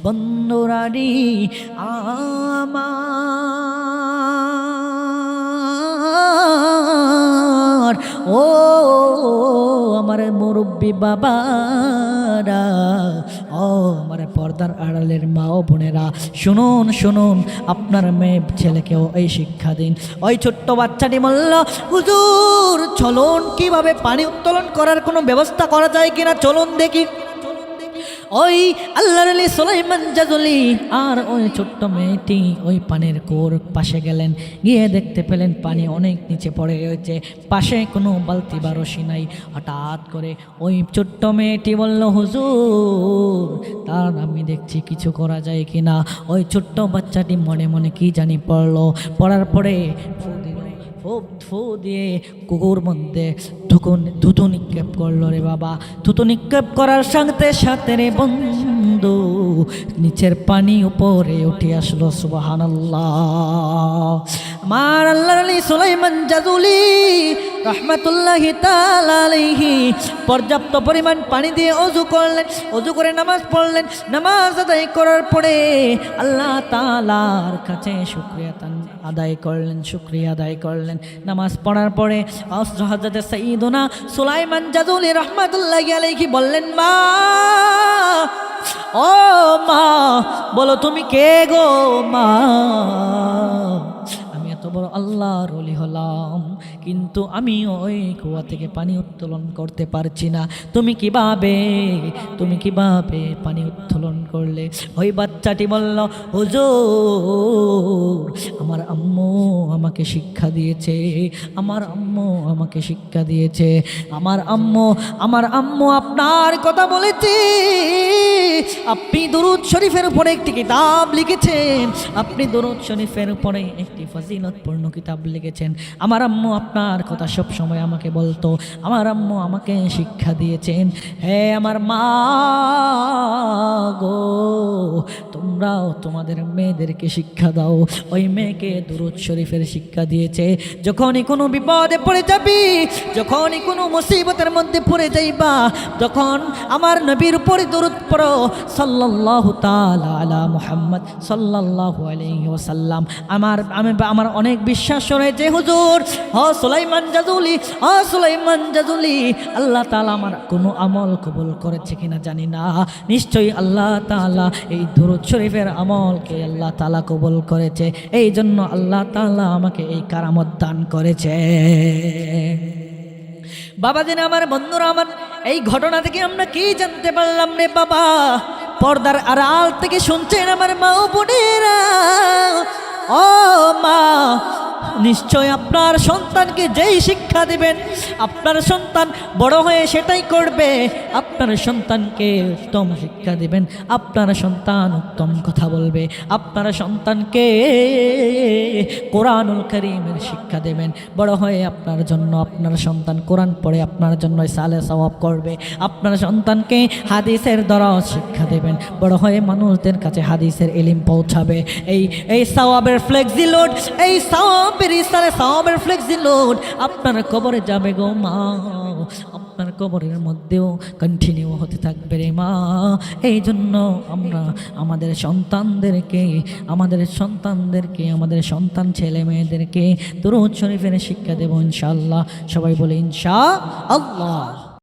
বন্ধুরারি আমার, ও আমার মুরব্বী বাবারা, ও আমার পর্দার আড়ালের মা ও বোনেরা, শুনুন শুনুন, আপনার মেয়ে ছেলেকেও এই শিক্ষা দিন। ওই ছোট্ট বাচ্চাটি বলল, হুজুর চলুন কিভাবে পানি উত্তোলন করার কোনো ব্যবস্থা করা যায় কিনা চলুন দেখি। ওই আল্লাহর আলী সুলাইমান জাজুলি আর ওই ছোট্ট মেয়েটি ওই পানির কুয়োর পাশে গেলেন, গিয়ে দেখতে পেলেন পানি অনেক নিচে পড়ে রয়েছে, পাশে কোনো বালতি বা রশি নাই। হঠাৎ করে ওই ছোট্ট মেয়েটি বলল, হুজুর তার আমি দেখছি কিছু করা যায় কিনা। ওই ছোট্ট বাচ্চাটি মনে মনে কি জানি পড়লো, পড়ার পরে ফু দিয়ে কুকুর মধ্যে থুতু নিক্ষেপ করলো রে বাবা। থুতু নিক্ষেপ করার সাথে সাথে রে বন্ধু নিচের পানি উপরে উঠে আসলো। সুবহানাল্লাহ। আমার আল্লাহর আলী সুলাইমান জাজুলি রাহমাতুল্লাহি তাআলা আলাইহি পর্যাপ্ত পরিমাণ পানি দিয়ে ওযু করলেন, ওযু করে নামাজ পড়লেন। নামাজ আদায় করার পরে আল্লাহ তাআলার কাছে শুকরিয়া আদায় করলেন। নামাজ পড়ার পরে হযরত সাইয়্যিদুনা সুলাইমান জাজুলি রাহমাতুল্লাহি আলাইহি বললেন, মা, ও মা, বলো তুমি কে গো মা? আমি এত বড় আল্লাহর ওলি হলাম, কিন্তু আমি ওই কুয়া থেকে পানি উত্তোলন করতে পারছি না। তুমি কিভাবে পানি উত্তোলন করলে? ওই বাচ্চাটি বলল, হুজুর আমার আম্মু আমাকে শিক্ষা দিয়েছে, আমার আম্মু আপনার কথা বলেছে। আপনি দরুদ শরীফের উপরে একটি কিতাব লিখেছেন, আপনি দরুদ শরীফের উপরে একটি ফজিলতপূর্ণ কিতাব লিখেছেন। আমার আম্মু আপনার কথা সব সময় আমাকে বলতো, আমার আম্মু আমাকে শিক্ষা দিয়েছেন। হে আমার মা গো, তোমরাও তোমাদের মেয়েদেরকে শিক্ষা দাও। ওই মেয়েকে দরুদ শরীফের শিক্ষা দিয়েছে। যখনই কোনো বিপদে পড়ে যাবি, যখনই কোনো মুসিবতের মধ্যে পড়ে যাইবা, যখন আমার নবীর উপরে দরুদ পড়ো, সাল্লাল্লাহু তাআলা আলা মুহাম্মদ সাল্লাল্লাহু আলাইহি ওয়াসাল্লাম। আমার অনেক বিশ্বাস রয়েছে, হুজুর সুলাইমান জাজুলি আল্লাহ তাআলা আমার কোনো আমল কবুল করেছে কিনা জানি না, নিশ্চয়ই আল্লাহ তাআলা এই দরুদ শরীফের আমলকে আল্লাহ তাআলা কবুল করেছে। এই জন্য আল্লাহ তাআলা আমাকে এই কারামত দান করেছে। বাবাজিন আমার, বন্ধুরা আমার, এই ঘটনা থেকে আমরা কি জানতে পারলাম রে বাবা? পর্দার আড়াল থেকে শুনছেন আমার মা ও বোনেরা, ও মা, নিশ্চয় আপনার সন্তানকে যেই শিক্ষা দিবেন, আপনার সন্তান বড় হয়ে সেটাই করবে। আপনার সন্তানকে উত্তম শিক্ষা দিবেন, আপনার সন্তান উত্তম কথা বলবে। আপনার সন্তানকে কোরআনুল কারীমের শিক্ষা দেবেন, বড় হয়ে আপনার জন্য, আপনার সন্তান কোরআন পড়ে আপনার জন্য সালে সওয়াব করবে। আপনার সন্তানকে হাদিসের দরজ শিক্ষা দেবেন, বড় হয়ে মানুষদের কাছে হাদিসের ইলম পৌঁছাবে। এই সওয়াবের ফ্লেক্সি লোড, এই সওয়াবের ফ্লেক্সি লোড আপনার কবরে যাবে গো মা, আপনার কবরের মধ্যেও কন্টিনিউ হতে থাকবে রে মা। এই জন্য আমরা আমাদের সন্তান ছেলে মেয়েদেরকে দরুদ শরীফের শিক্ষা দেব ইনশাআল্লাহ। সবাই বলে ইনশাআল্লাহ।